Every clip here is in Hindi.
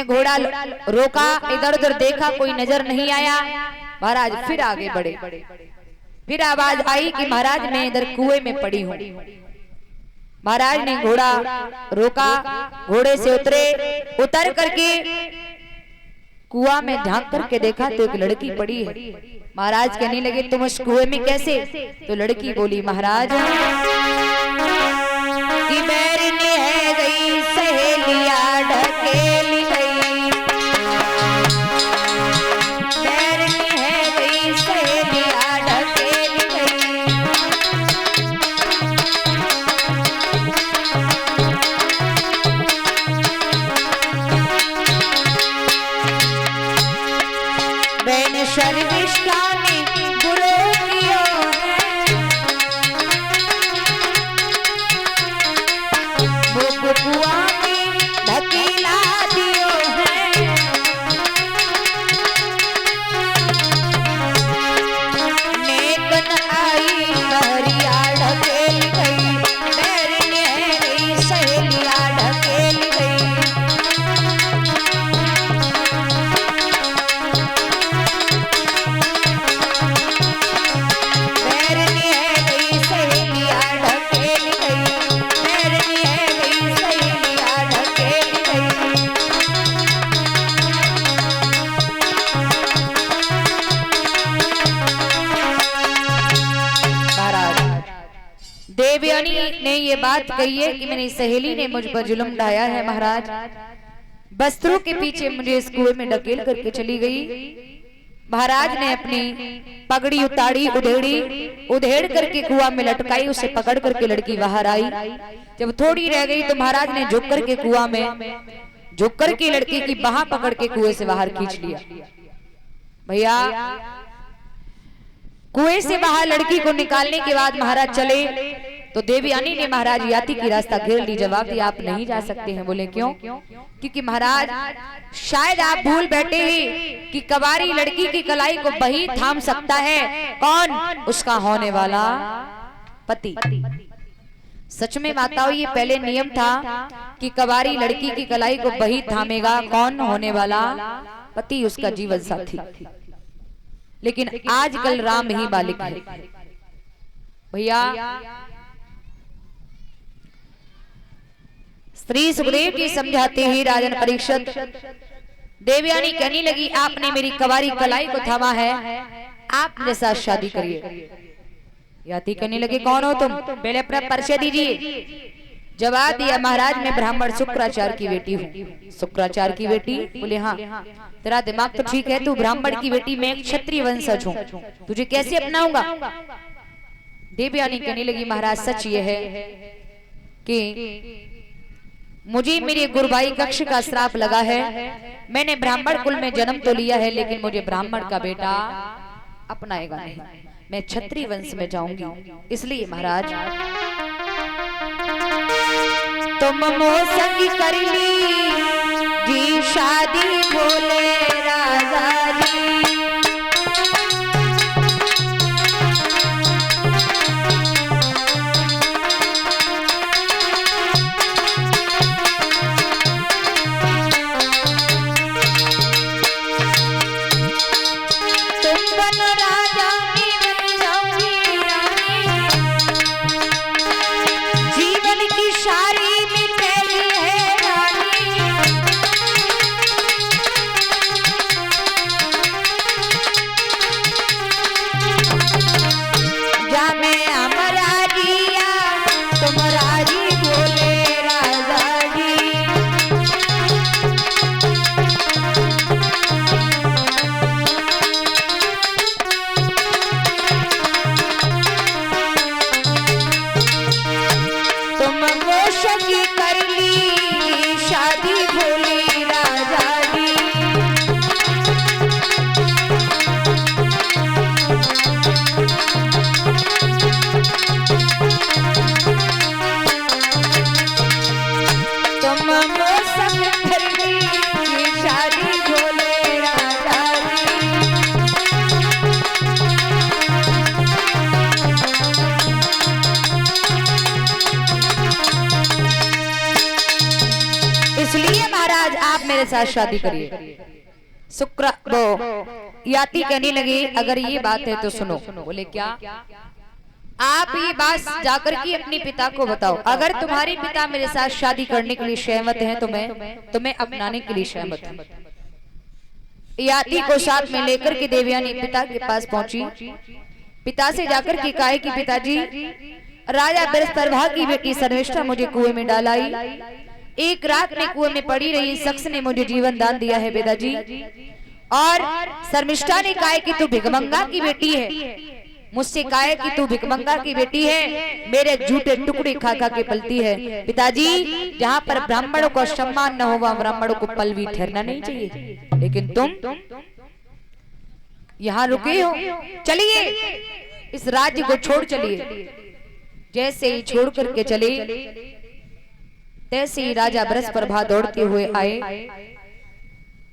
घोड़ा रोका, इधर उधर देखा, कोई नजर नहीं आया। महाराज फिर आगे बढ़े। फिर आवाज आई कि महाराज मैं इधर कुएं में पड़ी हूँ। महाराज ने घोड़ा रोका, घोड़े से उतरे, उतर करके कुआं में झांक करके देखा तो एक लड़की पड़ी है। महाराज कहने लगे तुम उस कुएं में कैसे? तो लड़की बोली महाराज कि बैरनी है गई सहेलिया ढकेल गई, बैरनी है गई सहेलिया ढकेल गई। मैंने शर्मिष्ठा ने बुरो किया कुआ में ढकेला दियो है, नेकन आई बहरिया ढकेल गई, बैरनी है गई सहेलिया ढकेल गई। बैरनी है गई सहेलिया ढकेल गई, बैरनी है गई सहेलिया ढकेल गई। महाराज देवयानी ने ये बात कही है कि मेरी सहेली ने मुझ पर जुल्म ढाया है। महाराज वस्त्रों के पीछे मुझे इस कुएं में ढकेल करके चली गई। महाराज ने अपनी पगड़ी उतारी, उधेड़ करके कुआं में लटकाई, उसे पकड़ करके लड़की बाहर आई। जब थोड़ी रह गई तो महाराज ने झुक करके कुआं में झुक करके लड़की की बाह पकड़ के कुएं से बाहर खींच लिया। भैया कुएं से बाहर लड़की को निकालने के बाद महाराज चले तो देवयानी ने महाराज याति की रास्ता घेर ली। जवाब दिया आप नहीं जा सकते हैं। बोले क्यों? क्योंकि महाराज शायद आप भूल बैठे हैं कि कवारी लड़की की कलाई को वही थाम सकता है। कौन? उसका होने वाला पति। सच में माताओं ये पहले नियम था कि कवारी लड़की की कलाई को वही थामेगा। कौन? होने वाला पति, उसका जीवन साथी। लेकिन आजकल राम ही बालिक है। भैया श्री सुखदेव जी समझाते ही राजन परीक्षित, देवयानी कहने लगी आपने मेरी कवारी कलाई को थामा है, आप मेरे साथ शादी करिए। याति कहने लगे कौन हो तुम? पहले अपना परिचय दीजिए। जवाब दिया महाराज मैं ब्राह्मण शुक्राचार्य की बेटी हूँ। शुक्राचार्य की बेटी? बोले हाँ। तेरा दिमाग तो ठीक है, तू ब्राह्मण की बेटी, मैं क्षत्रिय वंशज हूँ, तुझे कैसे अपनाऊंगा? देवयानी कहने लगी महाराज सच ये है कि मुझे मेरे गुरुभाई कक्ष का श्राप लगा है। मैंने ब्राह्मण कुल में जन्म तो लिया है लेकिन मुझे ब्राह्मण का बेटा अपनाएगा नहीं, मैं क्षत्रिय वंश में जाऊंगी। इसलिए महाराज तुम मोसंग कर ली जी शादी, बोले राजा जी। मेरे साथ शादी करिए। शुक्र वो याति कहने लगी अगर ये बात है तो सुनो। बोले क्या? आप ये बात जाकर के अपने पिता को बताओ, अगर तुम्हारे पिता मेरे साथ शादी करने के लिए सहमत हैं तो मैं तुम्हें अपनाने के लिए सहमत हूं। याति को साथ में लेकर के देवयानी पिता के पास पहुंची। पिता से जाकर के कहा कि पिताजी, राजा बृहस्पति की बेटी शर्मिष्ठा मुझे कुएं में डालाई, एक रात में कुएं में पड़ी रही, शख्स ने मुझे जीवन दान दिया है पिताजी। और शर्मिष्ठा ने कहा कि तू भिखमंगा की बेटी है, मुझसे कहा कि तू भिखमंगा की बेटी है, मेरे झूठे टुकड़े खा खा के पलती है। पिताजी, जहाँ पर ब्राह्मणों का सम्मान न हो वहाँ ब्राह्मणों को पल भी ठहरना नहीं चाहिए, लेकिन तुम यहाँ रुके हो, चलिए इस राज्य को छोड़ चलिए। जैसे ही छोड़ करके चले तैसे ही राजा बृहस्पति दौड़ते हुए आए,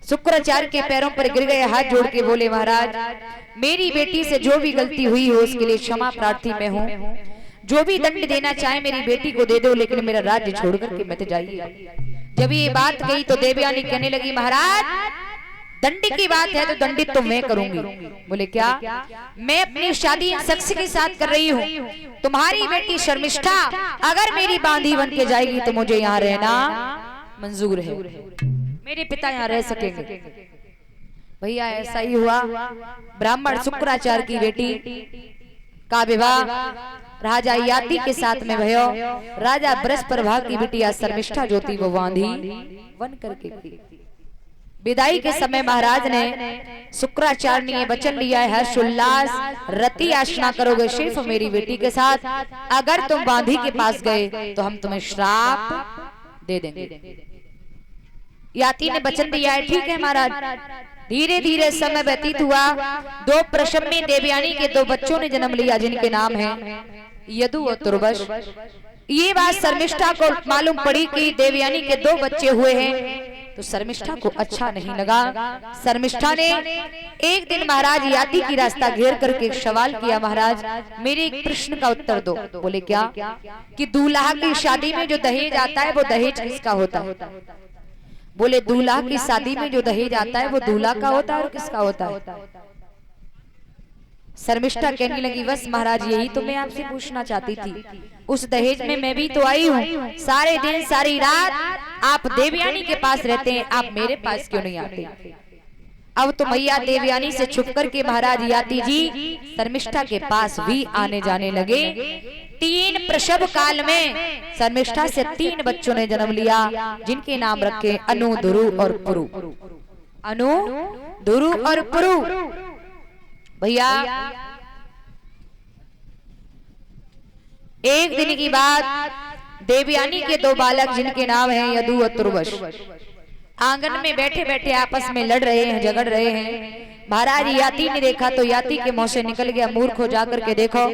शुक्राचार्य के पैरों पर गिर गए, हाथ जोड़ के बोले महाराज, मेरी बेटी से जो भी गलती हुई हो उसके लिए क्षमा प्रार्थी मैं हूँ, जो भी दंड देना चाहे मेरी बेटी को दे दो, लेकिन मेरा राज्य छोड़ करके मत जाइए। जब ये बात कही तो देवयानी कहने लगी महाराज, दंड की बात है तो दंडित तो मैं करूंगी। बोले क्या? मैं अपनी शादी शख्स के साथ कर रही हूँ, तुम्हारी बेटी शर्मिष्ठा अगर मेरी बांधी बन के जाएगी तो मुझे यहाँ रहना मंजूर है, मेरे पिता यहाँ रह सकेंगे। भैया ऐसा ही हुआ, ब्राह्मण शुक्राचार्य की बेटी का विवाह राजा याति के साथ में भयो। राजा बृहस्पति की बिटिया शर्मिष्ठा जो थी वो बांधी बन करके की। विदाई के समय महाराज ने शुक्राचार्य ने वचन लिया है, हर्ष उल्लास रति आशना करोगे सिर्फ मेरी बेटी के साथ, अगर तुम बांधी के पास गए तो हम तुम्हें श्राप दे देंगे। याति ने वचन दिया है, ठीक है महाराज। धीरे धीरे समय व्यतीत हुआ, दो प्रसव में देवयानी के दो बच्चों ने जन्म लिया जिनके नाम है यदु और तुर्वश। ये बात शर्मिष्ठा को मालूम पड़ी कि देवयानी के दो बच्चे हुए हैं, तो शर्मिष्ठा को अच्छा नहीं लगा। शर्मिष्ठा ने एक दिन महाराज याति की रास्ता घेर करके एक सवाल किया, महाराज मेरे एक प्रश्न का उत्तर दो। बोले क्या? कि दूल्हा की शादी में जो दहेज आता है वो दहेज किसका होता है? बोले दूल्हा की शादी में जो दहेज आता है वो दूल्हा का होता है और किसका होता है? शर्मिष्ठा कहने लगी बस महाराज यही तो मैं आपसे पूछना चाहती थी, उस दहेज में मैं भी तो आई हूँ, सारे दिन सारी रात आप देवयानी के पास रहते हैं, आप मेरे पास क्यों नहीं आते? अब तो मैया देवयानी से छुप करके महाराज याति जी शर्मिष्ठा के पास भी आने जाने लगे। 3 प्रसव काल में शर्मिष्ठा से 3 बच्चों ने जन्म लिया जिनके नाम रखे अनु, धुरु और पुरु। अनु, धुरु और पुरु। भैया एक दिन की बात, देवयानी के 2 बालक जिनके नाम हैं यदु और तुर्वश आंगन में बैठे बैठे आपस में लड़ रहे हैं, झगड़ रहे हैं। महाराज याति ने देखा तो याति के मुंह से निकल गया, मूर्ख हो जाकर के देखो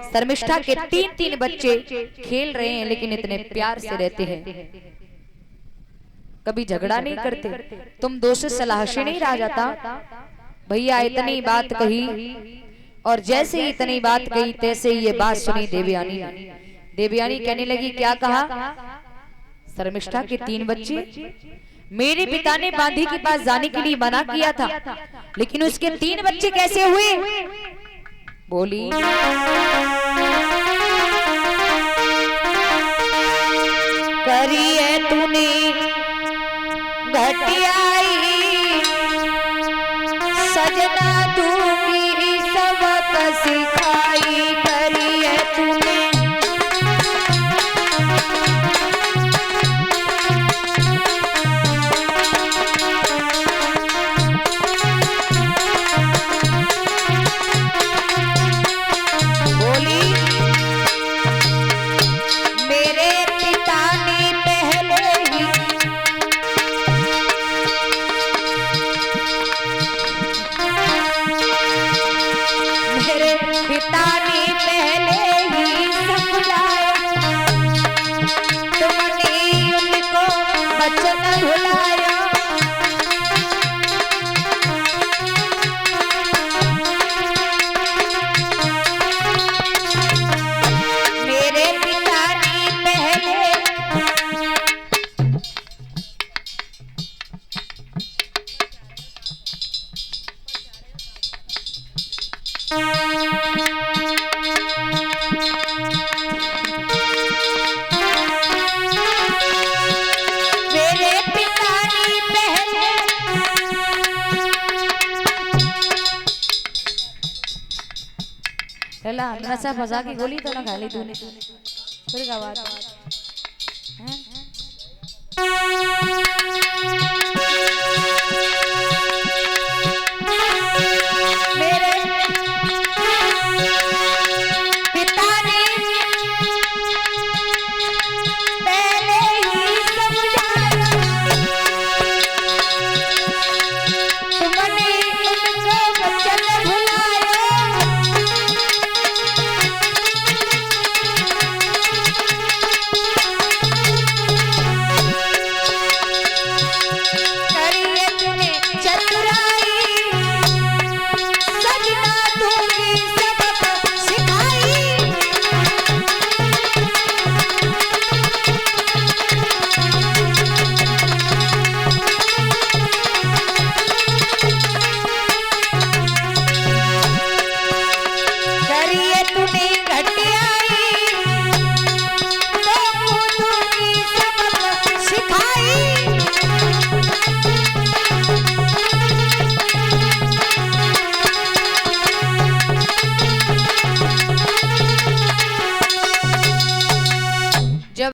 शर्मिष्ठा के 3 बच्चे खेल रहे हैं लेकिन इतने प्यार से रहते हैं, कभी झगड़ा नहीं करते, तुम 2 से सलाह से नहीं रह जाता? भैया इतनी बात कही और जैसे ही इतनी बात कही तैसे ही ये बात सुनी देवयानी ने। देवयानी कहने लगी क्या कहा? शर्मिष्ठा के 3 बच्चे, मेरे पिता ने बांधी के पास जाने के लिए मना किया था, लेकिन उसके 3 बच्चे कैसे हुए? बोली करी है तूने घटियाई सजना, तू मेरी सबक सिखाई, करी है तूने पहला नशा फंसा की गोली तो ना खा ली तूने फिर क्या बात है?